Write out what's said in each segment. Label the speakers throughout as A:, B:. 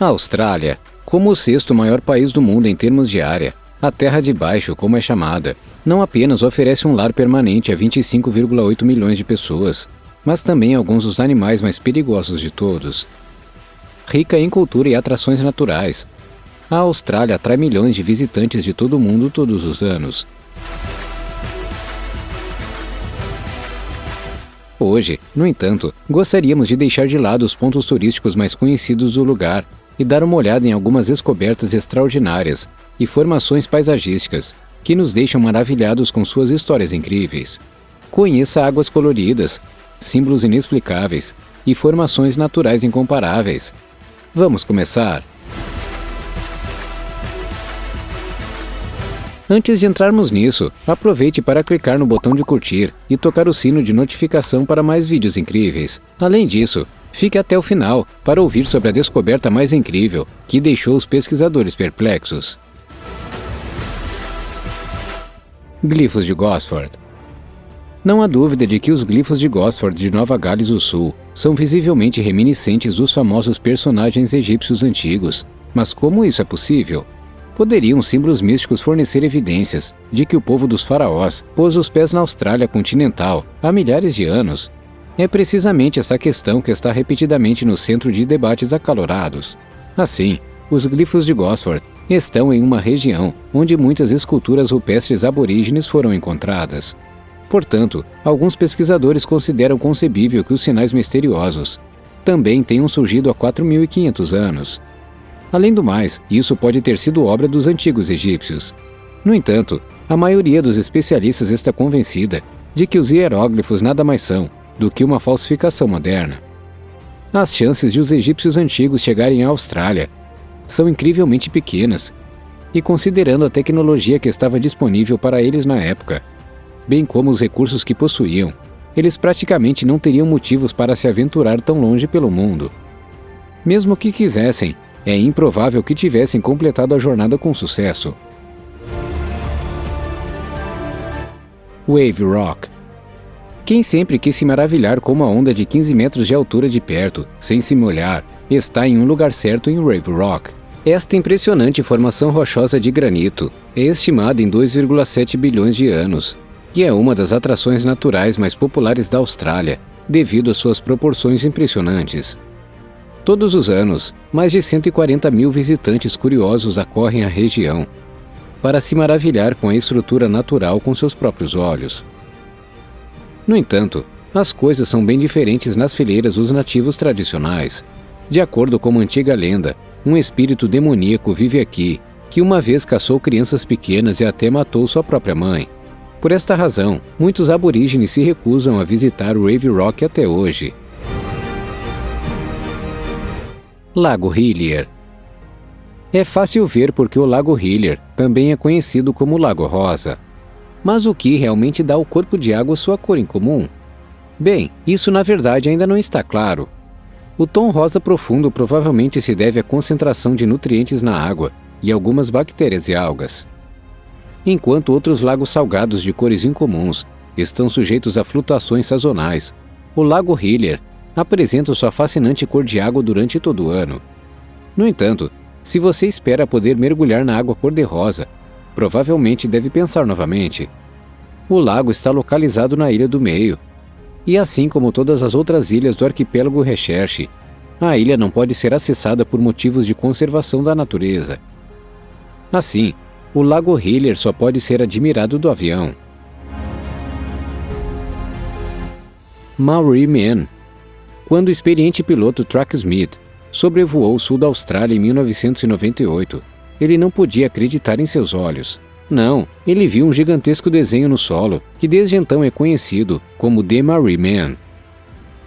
A: A Austrália, como o sexto maior país do mundo em termos de área, a Terra de Baixo, como é chamada, não apenas oferece um lar permanente a 25,8 milhões de pessoas, mas também alguns dos animais mais perigosos de todos. Rica em cultura e atrações naturais, a Austrália atrai milhões de visitantes de todo o mundo todos os anos. Hoje, no entanto, gostaríamos de deixar de lado os pontos turísticos mais conhecidos do lugar e dar uma olhada em algumas descobertas extraordinárias e formações paisagísticas que nos deixam maravilhados com suas histórias incríveis. Conheça águas coloridas, símbolos inexplicáveis e formações naturais incomparáveis. Vamos começar? Antes de entrarmos nisso, aproveite para clicar no botão de curtir e tocar o sino de notificação para mais vídeos incríveis. Além disso, fique até o final para ouvir sobre a descoberta mais incrível que deixou os pesquisadores perplexos. Glifos de Gosford. Não há dúvida de que os glifos de Gosford de Nova Gales do Sul são visivelmente reminiscentes dos famosos personagens egípcios antigos. Mas como isso é possível? Poderiam símbolos místicos fornecer evidências de que o povo dos faraós pôs os pés na Austrália continental há milhares de anos? É precisamente essa questão que está repetidamente no centro de debates acalorados. Assim, os glifos de Gosford estão em uma região onde muitas esculturas rupestres aborígenes foram encontradas. Portanto, alguns pesquisadores consideram concebível que os sinais misteriosos também tenham surgido há 4.500 anos. Além do mais, isso pode ter sido obra dos antigos egípcios. No entanto, a maioria dos especialistas está convencida de que os hieróglifos nada mais são do que uma falsificação moderna. As chances de os egípcios antigos chegarem à Austrália são incrivelmente pequenas, e considerando a tecnologia que estava disponível para eles na época, bem como os recursos que possuíam, eles praticamente não teriam motivos para se aventurar tão longe pelo mundo. Mesmo que quisessem, é improvável que tivessem completado a jornada com sucesso. Wave Rock. Quem sempre quis se maravilhar com uma onda de 15 metros de altura de perto, sem se molhar, está em um lugar certo em Wave Rock. Esta impressionante formação rochosa de granito é estimada em 2,7 bilhões de anos e é uma das atrações naturais mais populares da Austrália, devido às suas proporções impressionantes. Todos os anos, mais de 140 mil visitantes curiosos acorrem à região para se maravilhar com a estrutura natural com seus próprios olhos. No entanto, as coisas são bem diferentes nas fileiras dos nativos tradicionais. De acordo com uma antiga lenda, um espírito demoníaco vive aqui, que uma vez caçou crianças pequenas e até matou sua própria mãe. Por esta razão, muitos aborígenes se recusam a visitar o Wave Rock até hoje. Lago Hillier. É fácil ver porque o Lago Hillier também é conhecido como Lago Rosa. Mas o que realmente dá ao corpo de água sua cor incomum? Bem, isso na verdade ainda não está claro. O tom rosa profundo provavelmente se deve à concentração de nutrientes na água e algumas bactérias e algas. Enquanto outros lagos salgados de cores incomuns estão sujeitos a flutuações sazonais, o Lago Hillier apresenta sua fascinante cor de água durante todo o ano. No entanto, se você espera poder mergulhar na água cor-de-rosa, provavelmente deve pensar novamente. O lago está localizado na Ilha do Meio, e assim como todas as outras ilhas do arquipélago Recherche, a ilha não pode ser acessada por motivos de conservação da natureza. Assim, o Lago Hillier só pode ser admirado do avião. Maori Man. Quando o experiente piloto Track Smith sobrevoou o sul da Austrália em 1998, ele não podia acreditar em seus olhos. Não, ele viu um gigantesco desenho no solo, que desde então é conhecido como The Maori Man.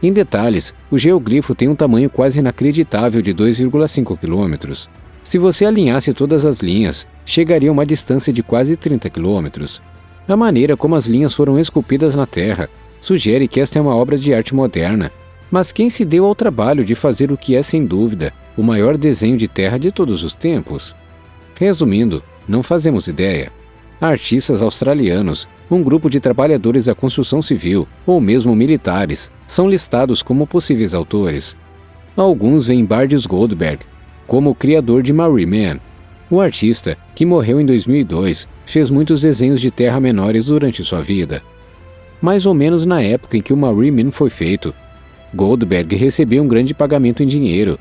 A: Em detalhes, o geoglifo tem um tamanho quase inacreditável de 2,5 km. Se você alinhasse todas as linhas, chegaria a uma distância de quase 30 km. A maneira como as linhas foram esculpidas na terra sugere que esta é uma obra de arte moderna. Mas quem se deu ao trabalho de fazer o que é, sem dúvida, o maior desenho de terra de todos os tempos? Resumindo, não fazemos ideia. Artistas australianos, um grupo de trabalhadores da construção civil, ou mesmo militares, são listados como possíveis autores. Alguns veem Bardius Goldberg, como o criador de Marree Man. O artista, que morreu em 2002, fez muitos desenhos de terra menores durante sua vida. Mais ou menos na época em que o Marree Man foi feito, Goldberg recebeu um grande pagamento em dinheiro,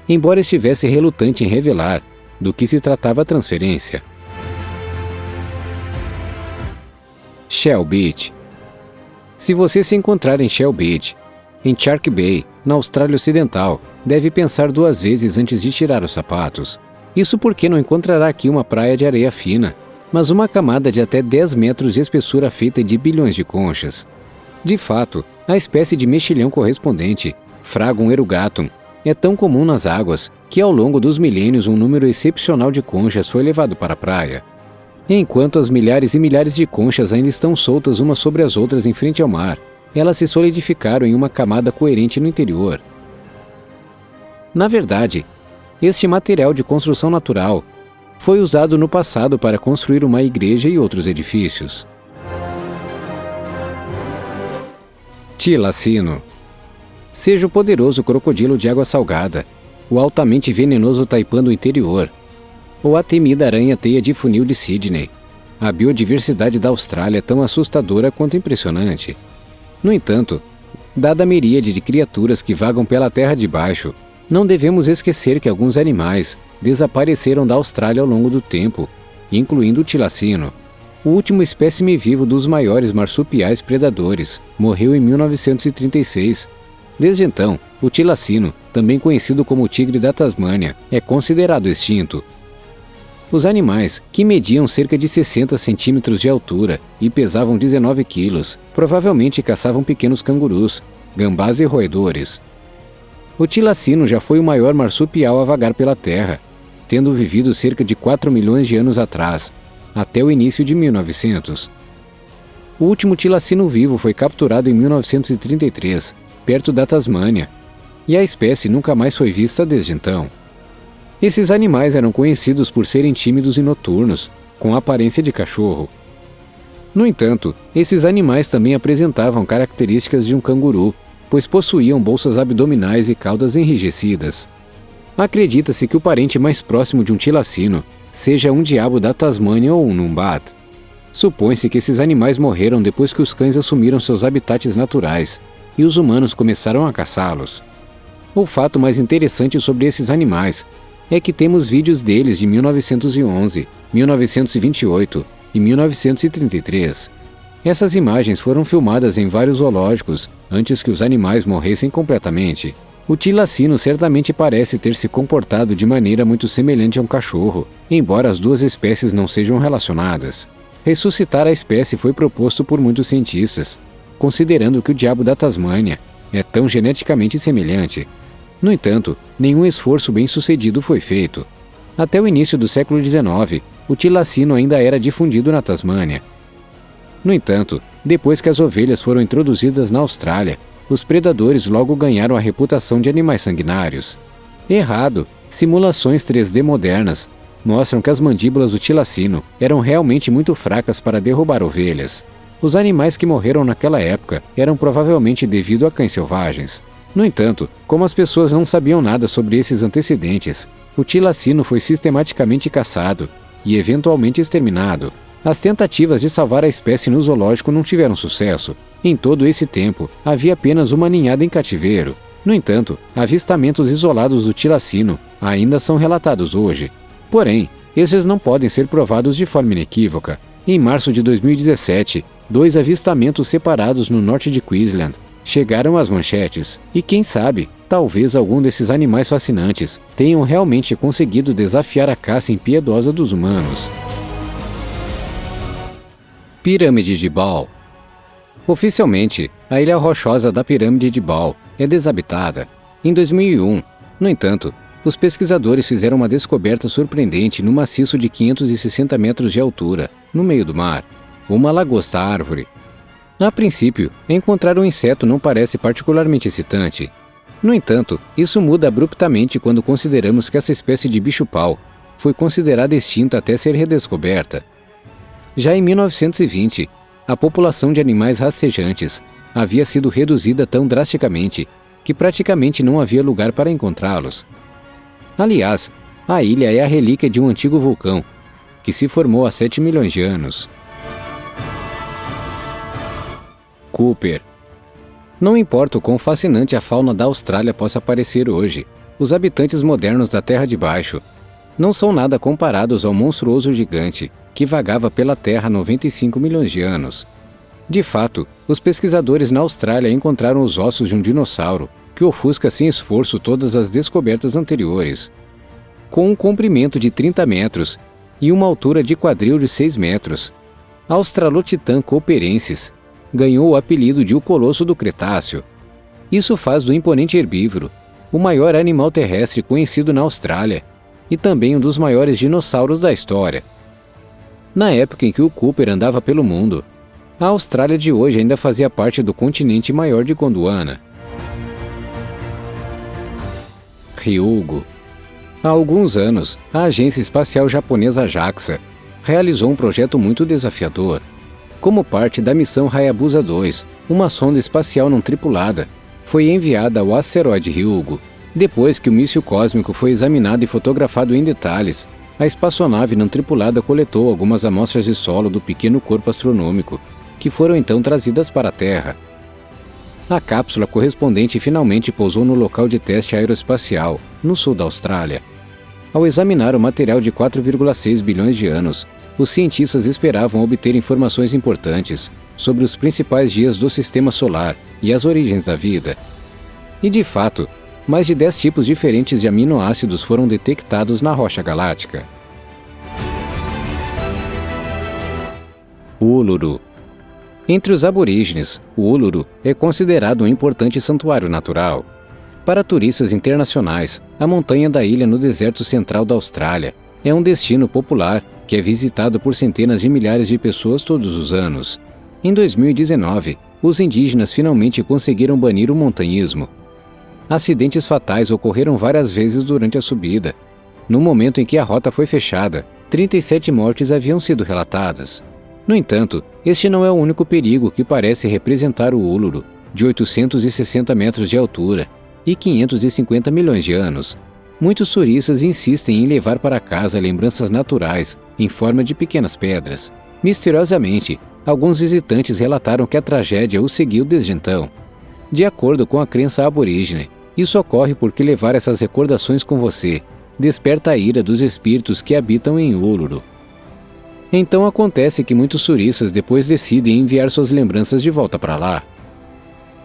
A: embora estivesse relutante em revelar do que se tratava a transferência. Shell Beach. Se você se encontrar em Shell Beach, em Shark Bay, na Austrália Ocidental, deve pensar 2 vezes antes de tirar os sapatos. Isso porque não encontrará aqui uma praia de areia fina, mas uma camada de até 10 metros de espessura feita de bilhões de conchas. De fato, a espécie de mexilhão correspondente, Fragon erugatum, é tão comum nas águas que ao longo dos milênios um número excepcional de conchas foi levado para a praia. Enquanto as milhares e milhares de conchas ainda estão soltas umas sobre as outras em frente ao mar, elas se solidificaram em uma camada coerente no interior. Na verdade, este material de construção natural foi usado no passado para construir uma igreja e outros edifícios. Tilacino. Seja o poderoso crocodilo de água salgada, o altamente venenoso taipan do interior, ou a temida aranha-teia de funil de Sydney, a biodiversidade da Austrália é tão assustadora quanto impressionante. No entanto, dada a miríade de criaturas que vagam pela terra de baixo, não devemos esquecer que alguns animais desapareceram da Austrália ao longo do tempo, incluindo o tilacino. O último espécime vivo dos maiores marsupiais predadores morreu em 1936. Desde então, o tilacino, também conhecido como tigre da Tasmânia, é considerado extinto. Os animais, que mediam cerca de 60 centímetros de altura e pesavam 19 quilos, provavelmente caçavam pequenos cangurus, gambás e roedores. O tilacino já foi o maior marsupial a vagar pela Terra, tendo vivido cerca de 4 milhões de anos atrás, até o início de 1900. O último tilacino vivo foi capturado em 1933, perto da Tasmânia, e a espécie nunca mais foi vista desde então. Esses animais eram conhecidos por serem tímidos e noturnos, com aparência de cachorro. No entanto, esses animais também apresentavam características de um canguru, pois possuíam bolsas abdominais e caudas enrijecidas. Acredita-se que o parente mais próximo de um tilacino seja um diabo da Tasmânia ou um numbat. Supõe-se que esses animais morreram depois que os cães assumiram seus habitats naturais e os humanos começaram a caçá-los. O fato mais interessante sobre esses animais é que temos vídeos deles de 1911, 1928 e 1933. Essas imagens foram filmadas em vários zoológicos antes que os animais morressem completamente. O tilacino certamente parece ter se comportado de maneira muito semelhante a um cachorro, embora as duas espécies não sejam relacionadas. Ressuscitar a espécie foi proposto por muitos cientistas, considerando que o diabo da Tasmânia é tão geneticamente semelhante. No entanto, nenhum esforço bem-sucedido foi feito. Até o início do século XIX, o tilacino ainda era difundido na Tasmânia. No entanto, depois que as ovelhas foram introduzidas na Austrália, os predadores logo ganharam a reputação de animais sanguinários. Errado! Simulações 3D modernas mostram que as mandíbulas do tilacino eram realmente muito fracas para derrubar ovelhas. Os animais que morreram naquela época eram provavelmente devido a cães selvagens. No entanto, como as pessoas não sabiam nada sobre esses antecedentes, o tilacino foi sistematicamente caçado e eventualmente exterminado. As tentativas de salvar a espécie no zoológico não tiveram sucesso. Em todo esse tempo, havia apenas uma ninhada em cativeiro. No entanto, avistamentos isolados do tilacino ainda são relatados hoje. Porém, esses não podem ser provados de forma inequívoca. Em março de 2017, 2 avistamentos separados no norte de Queensland chegaram às manchetes, e quem sabe, talvez algum desses animais fascinantes tenham realmente conseguido desafiar a caça impiedosa dos humanos. Pirâmide de Ball. Oficialmente, a ilha rochosa da Pirâmide de Ball é desabitada. Em 2001, no entanto, os pesquisadores fizeram uma descoberta surpreendente no maciço de 560 metros de altura, no meio do mar, uma lagosta-árvore. A princípio, encontrar um inseto não parece particularmente excitante. No entanto, isso muda abruptamente quando consideramos que essa espécie de bicho-pau foi considerada extinta até ser redescoberta. Já em 1920, a população de animais rastejantes havia sido reduzida tão drasticamente que praticamente não havia lugar para encontrá-los. Aliás, a ilha é a relíquia de um antigo vulcão, que se formou há 7 milhões de anos. Cooper. Não importa o quão fascinante a fauna da Austrália possa parecer hoje, os habitantes modernos da Terra de Baixo não são nada comparados ao monstruoso gigante que vagava pela Terra há 95 milhões de anos. De fato, os pesquisadores na Austrália encontraram os ossos de um dinossauro que ofusca sem esforço todas as descobertas anteriores. Com um comprimento de 30 metros e uma altura de quadril de 6 metros, Australopithecus cooperensis ganhou o apelido de o Colosso do Cretáceo. Isso faz do imponente herbívoro o maior animal terrestre conhecido na Austrália e também um dos maiores dinossauros da história. Na época em que o Cooper andava pelo mundo, a Austrália de hoje ainda fazia parte do continente maior de Gondwana. Ryugu. Há alguns anos, a agência espacial japonesa JAXA realizou um projeto muito desafiador. Como parte da missão Hayabusa 2, uma sonda espacial não tripulada foi enviada ao asteroide Ryugu. Depois que o míssil cósmico foi examinado e fotografado em detalhes, a espaçonave não tripulada coletou algumas amostras de solo do pequeno corpo astronômico, que foram então trazidas para a Terra. A cápsula correspondente finalmente pousou no local de teste aeroespacial, no sul da Austrália. Ao examinar o material de 4,6 bilhões de anos, os cientistas esperavam obter informações importantes sobre os principais dias do Sistema Solar e as origens da vida. E de fato, mais de 10 tipos diferentes de aminoácidos foram detectados na rocha galáctica. Uluru. Entre os aborígenes, o Uluru é considerado um importante santuário natural. Para turistas internacionais, a montanha da ilha no deserto central da Austrália é um destino popular que é visitado por centenas de milhares de pessoas todos os anos. Em 2019, os indígenas finalmente conseguiram banir o montanhismo. Acidentes fatais ocorreram várias vezes durante a subida. No momento em que a rota foi fechada, 37 mortes haviam sido relatadas. No entanto, este não é o único perigo que parece representar o Uluru, de 860 metros de altura e 550 milhões de anos. Muitos turistas insistem em levar para casa lembranças naturais em forma de pequenas pedras. Misteriosamente, alguns visitantes relataram que a tragédia os seguiu desde então. De acordo com a crença aborígene, isso ocorre porque levar essas recordações com você desperta a ira dos espíritos que habitam em Uluru. Então acontece que muitos turistas depois decidem enviar suas lembranças de volta para lá.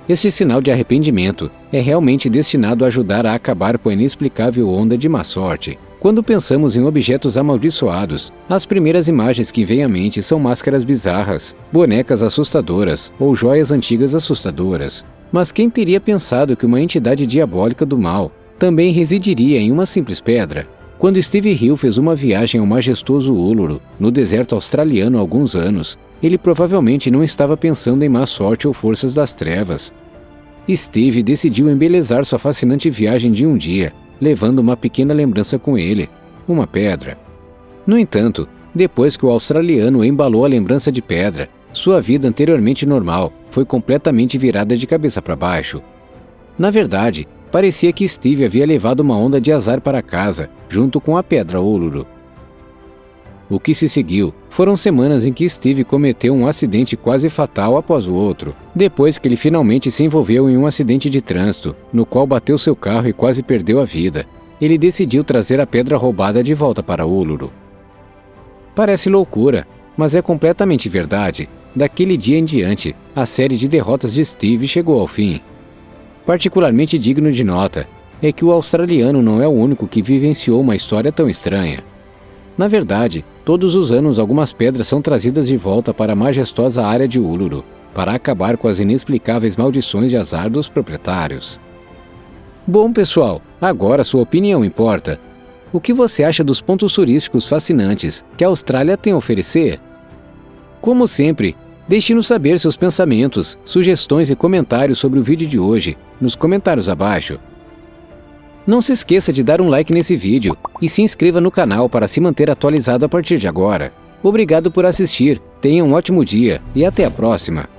A: Este sinal de arrependimento é realmente destinado a ajudar a acabar com a inexplicável onda de má sorte. Quando pensamos em objetos amaldiçoados, as primeiras imagens que vêm à mente são máscaras bizarras, bonecas assustadoras ou joias antigas assustadoras. Mas quem teria pensado que uma entidade diabólica do mal também residiria em uma simples pedra? Quando Steve Hill fez uma viagem ao majestoso Uluru, no deserto australiano há alguns anos, ele provavelmente não estava pensando em má sorte ou forças das trevas. Steve decidiu embelezar sua fascinante viagem de um dia, levando uma pequena lembrança com ele, uma pedra. No entanto, depois que o australiano embalou a lembrança de pedra, sua vida anteriormente normal foi completamente virada de cabeça para baixo. Na verdade, parecia que Steve havia levado uma onda de azar para casa, junto com a pedra Uluru. O que se seguiu foram semanas em que Steve cometeu um acidente quase fatal após o outro, depois que ele finalmente se envolveu em um acidente de trânsito, no qual bateu seu carro e quase perdeu a vida. Ele decidiu trazer a pedra roubada de volta para Uluru. Parece loucura, mas é completamente verdade. Daquele dia em diante, a série de derrotas de Steve chegou ao fim. Particularmente digno de nota é que o australiano não é o único que vivenciou uma história tão estranha. Na verdade, todos os anos algumas pedras são trazidas de volta para a majestosa área de Uluru, para acabar com as inexplicáveis maldições de azar dos proprietários. Bom pessoal, agora sua opinião importa. O que você acha dos pontos turísticos fascinantes que a Austrália tem a oferecer? Como sempre, deixe-nos saber seus pensamentos, sugestões e comentários sobre o vídeo de hoje, nos comentários abaixo. Não se esqueça de dar um like nesse vídeo e se inscreva no canal para se manter atualizado a partir de agora. Obrigado por assistir, tenha um ótimo dia e até a próxima!